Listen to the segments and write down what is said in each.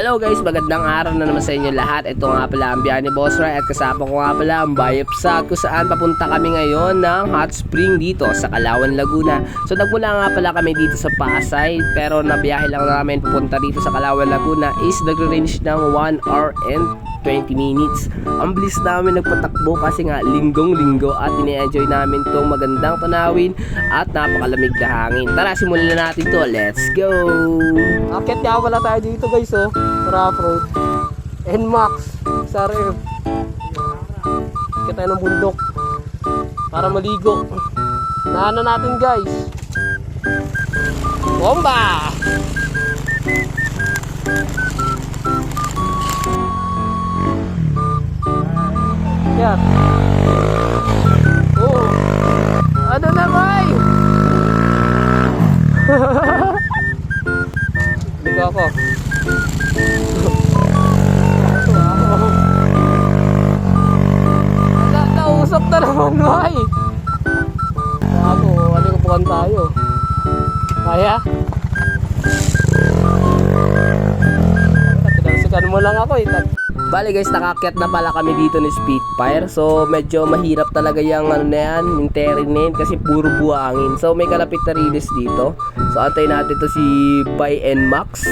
Hello guys, magandang araw na naman sa inyo lahat. Ito nga pala ang biyahe ni Boss Ray at kasama ko nga pala ang Bayepsat kung saan papunta kami ngayon ng hot spring dito sa Calauan, Laguna. So nagmula nga pala kami dito sa Pasay pero nabiyahe lang namin pupunta dito sa Calauan, Laguna is nagre-range ng 1 hour and 20 minutes. Ang bilis namin nagpatakbo kasi nga linggong-linggo at ine-enjoy namin tong magandang tanawin at napakalamig na hangin. Tara, simulan na natin to. Let's go! Akit nga pala tayo dito guys, oh. Rough road. NMAX. Sarap. Akit tayo ng bundok para maligo. Nahan na natin guys. Bomba! Yan. Oh. Ano na boy? Ligo ako. Nausap na naman boy. Ako, alikupukan tayo. Kaya? Tinagsikan mo lang ako eh. Bali guys, nakakyat na pala kami dito ni Spitfire. So medyo mahirap talaga yung ano na yan, yung terrain na yun, kasi puro buhangin. So may kalapit na release dito. So antayin natin to si Bay NMAX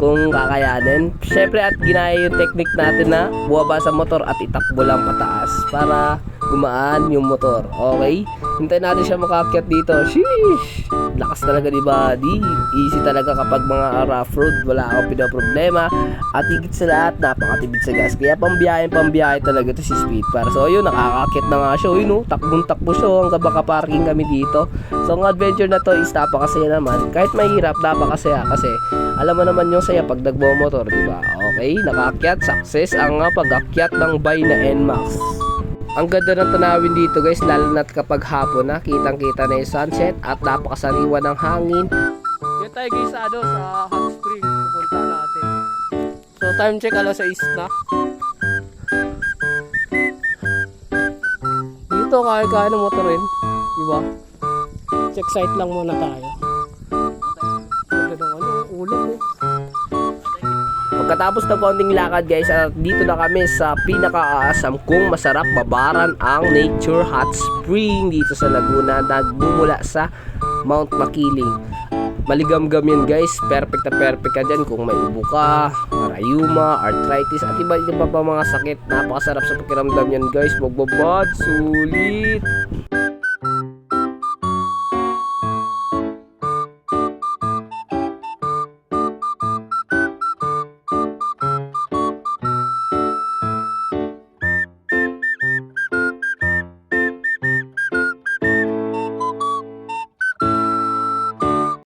kung kakayanin. Syempre at ginaya yung technique natin na buwaba sa motor at itakbo lang pataas para gumaan yung motor. Okay? Hintayin natin siya makakyat dito. Sheesh! Lakas talaga ni Buddy. Easy talaga kapag mga rough road. Wala akong pinaproblema. At higit sa lahat, napakatipid sa gas. Kaya pambiyahe talaga to si Spitfire. So ayun, nakakakyat na nga siya. Yun, no? Takbong-takbo siya hanggang baka-parking kami dito. So ang adventure na to is napakasaya naman. Kahit mahirap, napakasaya kasi alam mo naman yung saya pag nagmo-motor, di ba? Okay, nakakyat, success ang pag-akyat ng Bay na NMAX. Ang ganda ng tanawin dito guys, lalo na't kapag hapon na, kitang-kita na yung sunset at napakasariwa ng hangin. Yan tayo guys sa hot spring. Pupunta natin. So time check, alas 6 na. Dito kaya ng motor rin. Diba? Check site lang muna tayo. Ganda ng ulam eh. Pagkatapos ng konting lakad guys, dito na kami sa pinaka-aasam kung masarap babaran ang Nature Hot Spring dito sa Laguna, nagbumula sa Mount Makiling. Maligamgam yan guys, perfect na perfect ka dyan kung may ubo ka, rayuma, arthritis at iba pa mga sakit. Napakasarap sa pakiramdam yan guys, magbabad, sulit.